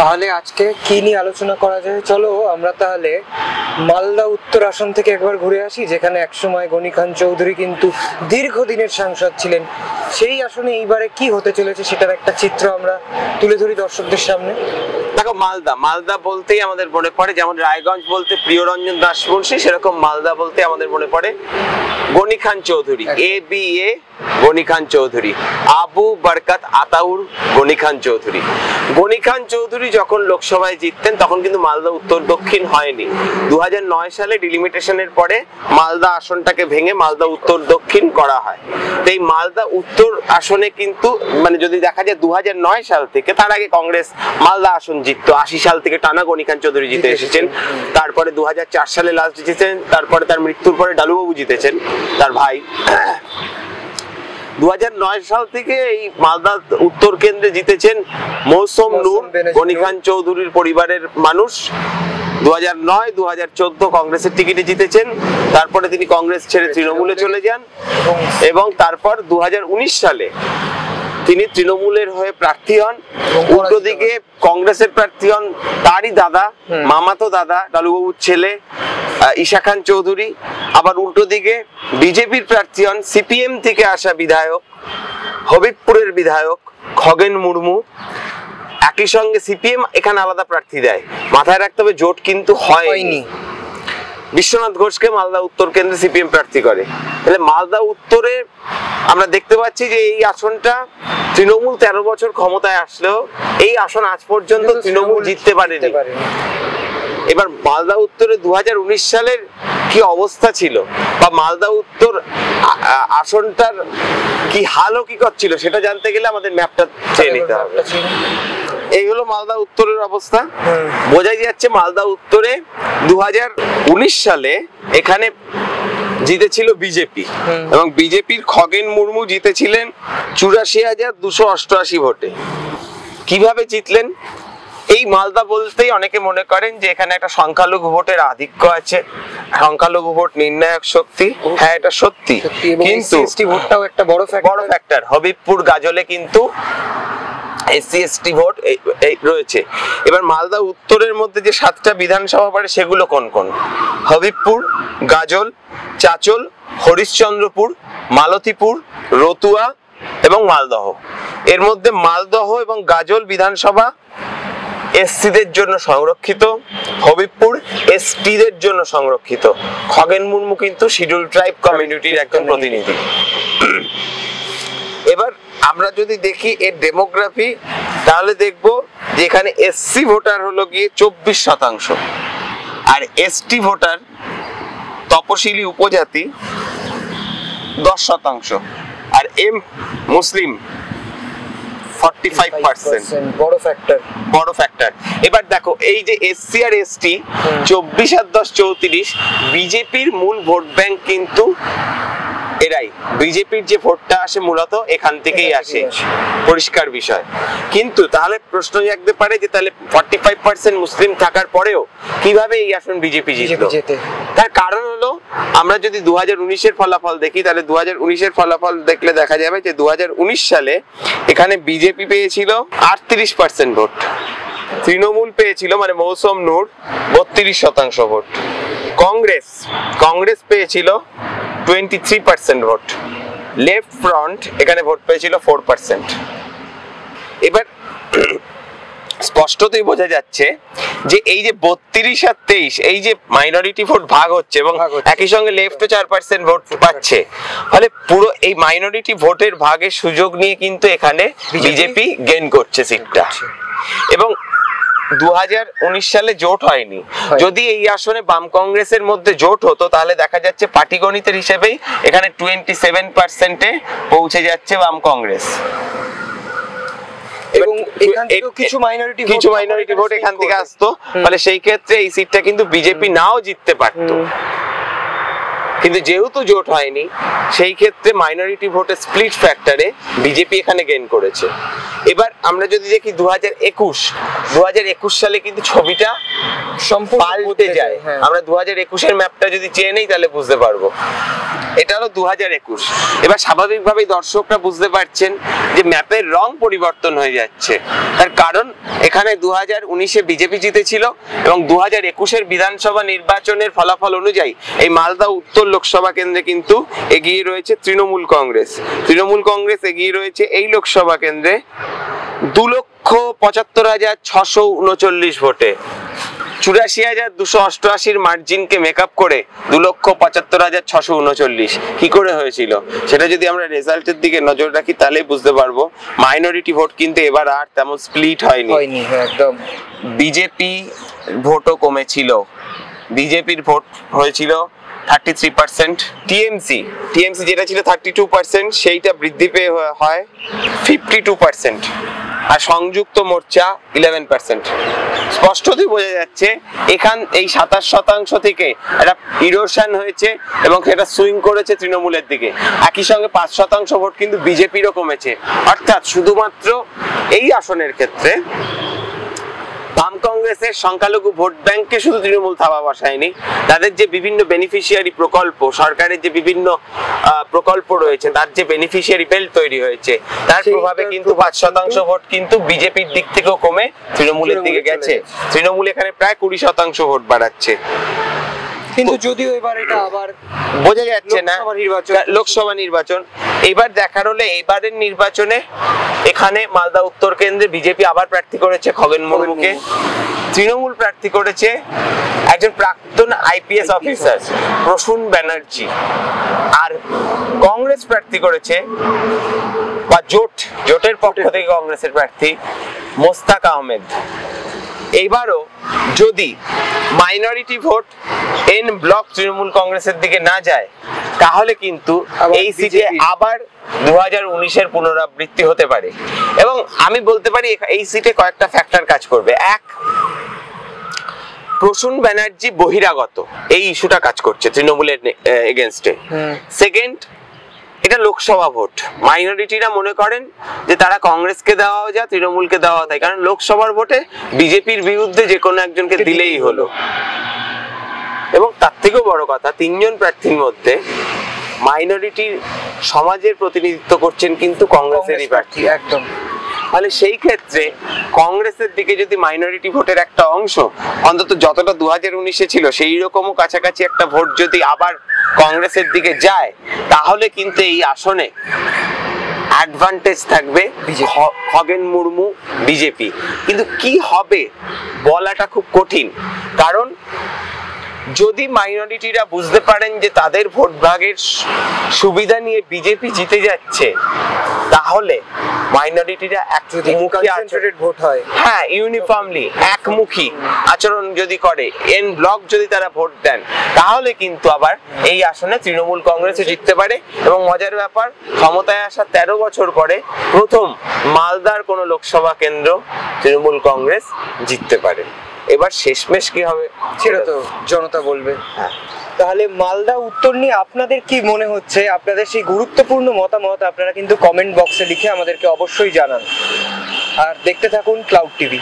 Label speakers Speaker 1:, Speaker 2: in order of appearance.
Speaker 1: তাহলে আজকে কি নিয়ে আলোচনা করা যায়? চলো আমরা তাহলে মালদা উত্তর আসন থেকে একবার ঘুরে আসি, যেখানে একসময় গনি খান চৌধুরী কিন্তু দীর্ঘদিনের সাংসদ ছিলেন। সেই আসনে এইবারে কি হতে চলেছে সেটার একটা চিত্র আমরা তুলে ধরি দর্শকদের সামনে।
Speaker 2: দেখো, মালদা বলতেই আমাদের মনে পড়ে, যেমন রায়গঞ্জ বলতে প্রিয়রঞ্জন দাস মুন্সী, সেরকম মালদা বলতে আমাদের মনে পড়ে গনি খান চৌধুরী, ABA গনি খান চৌধুরী, আবু বরকত আতাউর গনি খান চৌধুরী। গনি খান চৌধুরী যখন লোকসভায় জিততেন তখন কিন্তু মালদা উত্তর দক্ষিণ হয়নি। 2009 সালে ডিলিমিটেশনের পরে মালদা আসনটাকে ভেঙে মালদা উত্তর দক্ষিণ করা হয়। এই মালদা উত্তর আসনে কিন্তু মানে যদি দেখা যায় 2009 সাল থেকে, তার আগে কংগ্রেস মালদা আসন জিততো, 80 সাল থেকে টানা গনি খান চৌধুরী জিতে এসেছেন। তারপরে 2004 সালে লাস্ট জিতেছেন, তারপরে তার মৃত্যুর পরে ডালুবাবু জিতেছেন, তার ভাই। 2009 সাল থেকে এই মালদা উত্তর কেন্দ্রে জিতেছেন মৌসুম নূর, গনি খান চৌধুরীর পরিবারের মানুষ। 2009-2014 কংগ্রেসের টিকিটে জিতেছেন, তারপরে তিনি কংগ্রেস ছেড়ে তৃণমূলে চলে যান এবং তারপর 2019 সালে তিনি তৃণমূলের হয়ে প্রার্থী হন। উল্টো দিকে কংগ্রেসের প্রার্থী হন তারই দাদা, মামাতো দাদা, ডালুবাবুর ছেলে ঈশা খান চৌধুরী। আবার উল্টো দিকে বিজেপির প্রার্থী হন CPM থেকে আসা বিধায়ক, হবিবপুরের বিধায়ক খগেন মুর্মু। একই সঙ্গে CPM এখানে আলাদা প্রার্থী দেয়। মাথায় রাখতে হবে জোট কিন্তু হয়নি। বিশ্বনাথ ঘোষকে মালদা উত্তর কেন্দ্রে CPM প্রার্থী করে। তাহলে মালদা উত্তরে আমরা দেখতে পাচ্ছি যে এই আসনটা তৃণমূল 13 বছর ক্ষমতায় আসলেও এই আসন আজ পর্যন্ত তৃণমূল জিততে পারেনি। এবার মালদা উত্তরে 2019 সালের কি অবস্থা ছিল বা মালদা উত্তর আসনটার কি হালও কি করছিল সেটা জানতে গেলে আমাদের ম্যাপটা চেয়ে নিতে হবে। এই হলো মালদা উত্তরের অবস্থা। বোঝাই যাচ্ছে মালদা উত্তরে 2019 সালে এখানে জিতেছিল বিজেপি এবং বিজেপির খগেন মুর্মু জিতেছিলেন 84,288 ভোটে। কিভাবে জিতলেন? এই মালদা বলতেই অনেকে মনে করেন যে এখানে একটা সংখ্যালঘু ভোটের আধিক্য আছে, সংখ্যালঘু ভোট নির্ণায়ক শক্তি। হ্যাঁ, এটা সত্যি, কিন্তু
Speaker 1: SC/ST ভোটটাও একটা বড়
Speaker 2: ফ্যাক্টর। হবিবপুর গাজলে কিন্তু SC/ST ভোট রয়েছে। এবার মালদা উত্তরের মধ্যে যে 7টা বিধানসভা পড়ে সেগুলো কোন কোন? হবিবপুর, গাজল, চাচল, হরিশ্চন্দ্রপুর, মালতীপুর, রতুয়া এবং মালদহ। এর মধ্যে মালদহ এবং গাজল বিধানসভা SC-দের জন্য সংরক্ষিত, হবিবপুর ST-দের জন্য সংরক্ষিত। খগেন মুর্মু কিন্তু শিডিউল ট্রাইব কমিউনিটির একজন প্রতিনিধি। এবার আমরা যদি দেখি এর ডেমোগ্রাফি, তাহলে দেখব যে এখানে SC ভোটার হলো গিয়ে 24%, আর ST ভোটার তপশিলি উপজাতি 10%, আর মুসলিম 45%। বড় ফ্যাক্টর। এবার দেখো এই যে SC আর ST 24 আর 10 34, বিজেপির মূল ভোট ব্যাংক কিন্তু এরাই। বিজেপির যে ভোটটা আসে মূলত এখান থেকেই আসে, পরিষ্কার বিষয়। কিন্তু তাহলে প্রশ্ন জাগতে পারে যে তাহলে 45% মুসলিম থাকার পরেও কিভাবে এই আসন বিজেপি জিতলো? তার কারণ হলো, আমরা যদি 2019 এর ফলাফল দেখি, তাহলে 2019 এর ফলাফল দেখলে দেখা যাবে যে 2019 সালে এখানে বিজেপি পেয়েছিল 38% ভোট, তৃণমূল পেয়েছিল মানে মৌসুম নূর 32% ভোট, কংগ্রেস পেয়েছিল 23% ভোট, লেফট ফ্রন্ট এখানে ভোট পেয়েছিল 4%। এবার স্পষ্টতই বোঝা যাচ্ছে যে এই যে 32 আর 23 এই যে মাইনরিটি ভোট ভাগ হচ্ছে এবং একই সঙ্গে লেফটও 4% ভোট পাচ্ছে, ফলে পুরো এই মাইনরিটি ভোটের ভাগের সুযোগ নিয়ে কিন্তু এখানে বিজেপি গেইন করছে সিটটা। এবং 2019 সালে জোট হয়নি। যদি এই আসনে বাম কংগ্রেসের মধ্যে জোট হতো তাহলে দেখা যাচ্ছে পাটিগণিতের হিসেবেই এখানে 27%-এ পৌঁছে যাচ্ছে বাম কংগ্রেস এবং কিছু মাইনরিটি ভোট এখান থেকে আসতো, ফলে সেই ক্ষেত্রে এই সিটটা কিন্তু বিজেপি নাও জিততে পারতো। কিন্তু যেহেতু জোট হয়নি, সেই ক্ষেত্রে মাইনরিটি ভোটের স্প্লিট ফ্যাক্টরে বিজেপি এখানে গেইন করেছে। এবার আমরা যদি দেখি 2021 সালে কিন্তু ছবিটা পাল্টে যায়। আমরা 2021 এর ম্যাপটা যদি চেয়ে নেই তাহলে বুঝতে পারবো। এটা হলো 2021। এবার স্বাভাবিকভাবেই দর্শকরা বুঝতে পারছেন যে ম্যাপের রং পরিবর্তন হয়ে যাচ্ছে। তার কারণ এখানে 2019-এ বিজেপি জিতেছিল এবং 2021-এর বিধানসভা নির্বাচনের ফলাফল অনুযায়ী এই মালদা উত্তর লোকসভা কেন্দ্রে কিন্তু এগিয়ে রয়েছে তৃণমূল কংগ্রেস। তৃণমূল কংগ্রেস এগিয়ে রয়েছে এই লোকসভা কেন্দ্রে 2,75,639 ভোটে। 84,288 মার্জিনকে মেকআপ করে 2,75,639 কি করে হয়েছিল সেটা যদি আমরা রেজাল্টের দিকে নজর রাখি তাহলে বুঝতে পারবো। মাইনরিটি ভোট কিন্তু এবার আর তেমন স্প্লিট হয়নি,
Speaker 1: একদম।
Speaker 2: বিজেপি ভোটও কমেছিল, বিজেপির ভোট হয়েছিল 33%, টিএমসি যেটা ছিল 32% সেইটা বৃদ্ধি পেয়ে হয় 52%, আর সংযুক্ত মোর্চা 11%। স্পষ্টতই বোঝা যাচ্ছে এই 27% থেকে একটা ইরোশন হয়েছে এবং সেটা সুইং করেছে তৃণমূলের দিকে। একই সঙ্গে 5% ভোট কিন্তু বিজেপিরও কমেছে। অর্থাৎ শুধুমাত্র এই আসনের ক্ষেত্রে বাম কংগ্রেসের সংখ্যালঘু ভোট ব্যাংকে শুধু তৃণমূল থাবা বসায়নি, তাদের যে বিভিন্ন বেনিফিশিয়ারি প্রকল্প, সরকারের যে বিভিন্ন প্রকল্প রয়েছে তার যে বেনিফিশিয়ারি বেল্ট তৈরি হয়েছে তার প্রভাবে কিন্তু 5% ভোট কিন্তু বিজেপির দিক থেকেও কমে তৃণমূলের দিকে গেছে। তৃণমূল এখানে প্রায় 20% ভোট বাড়াচ্ছে।
Speaker 1: কিন্তু যদিও এবার এটা আবার
Speaker 2: বোঝা যাচ্ছে না লোকসভা নির্বাচন। এবার দেখার হলে এবারের নির্বাচনে এখানে মালদা উত্তর কেন্দ্রে বিজেপি আবার প্রার্থী করেছে খগেন মুর্মুকে, তৃণমূল প্রার্থী করেছে একজন প্রাক্তন আইপিএস অফিসার প্রসূন ব্যানার্জি, আর কংগ্রেস প্রার্থী করেছে বা জোটের পক্ষ থেকে কংগ্রেসের প্রার্থী মোস্তাক আহমেদ। এইবারও যদি minority vote N block Trinamool কংগ্রেসের দিকে না যায় তাহলে কিন্তু এই সিটে আবার 2019-এর পুনরাবৃত্তি হতে পারে। এবং আমি বলতে পারি এই সিটে কয়েকটা ফ্যাক্টর কাজ করবে। এক, প্রসূন ব্যানার্জি বহিরাগত, এই ইস্যুটা কাজ করছে তৃণমূলের এগেনস্টে। সেকেন্ড, এটা লোকসভা ভোট, মাইনরিটিরা মনে করেন যে তারা কংগ্রেসকে দেওয়া যায় তৃণমূলকে দেওয়া যায়, কারণ লোকসভার ভোটে বিজেপির বিরুদ্ধে যে কোনো একজনকে দিলেই হলো। এবং তার থেকেও বড় কথা, 3 জন প্রার্থীর মধ্যে মাইনরিটির সমাজের প্রতিনিধিত্ব করছেন কিন্তু কংগ্রেসেরই প্রার্থী।
Speaker 1: একদম।
Speaker 2: তাহলে সেই ক্ষেত্রে কংগ্রেসের দিকে যদি মাইনরিটি ভোটের একটা অংশ অন্তত যতটা 2019-এ ছিল সেই রকমও কাছাকাছি একটা ভোট যদি আবার কংগ্রেসের দিকে যায় তাহলে কিন্তু এই আসনে অ্যাডভান্টেজ থাকবে খগেন মুর্মু বিজেপি। কিন্তু কি হবে বলাটা খুব কঠিন, কারণ যদি মাইনরিটিরা বুঝতে পারেন যে তাদের ভোট ভাগের সুবিধা নিয়ে বিজেপি জিতে যাচ্ছে তাহলে মাইনরিটিরা
Speaker 1: ভোট হয়,
Speaker 2: হ্যাঁ ইউনিফর্মলি একমুখী আচরণ যদি করে, এন ব্লক যদি তারা ভোট দেন তাহলে কিন্তু আবার এই আসনে তৃণমূল কংগ্রেসে জিততে পারে। এবং মজার ব্যাপার, ক্ষমতায় আসা 13 বছর পরে প্রথম মালদার কোন লোকসভা কেন্দ্র তৃণমূল কংগ্রেস জিততে পারে। এবার শেষমেশ কি হবে
Speaker 1: সেটা তো জনতা বলবে।
Speaker 2: হ্যাঁ,
Speaker 1: তাহলে মালদা উত্তর নিয়ে আপনাদের কি মনে হচ্ছে? আপনাদের সেই গুরুত্বপূর্ণ মতামত আপনারা কিন্তু কমেন্ট বক্সে লিখে আমাদেরকে অবশ্যই জানান। আর দেখতে থাকুন ক্লাউড টিভি।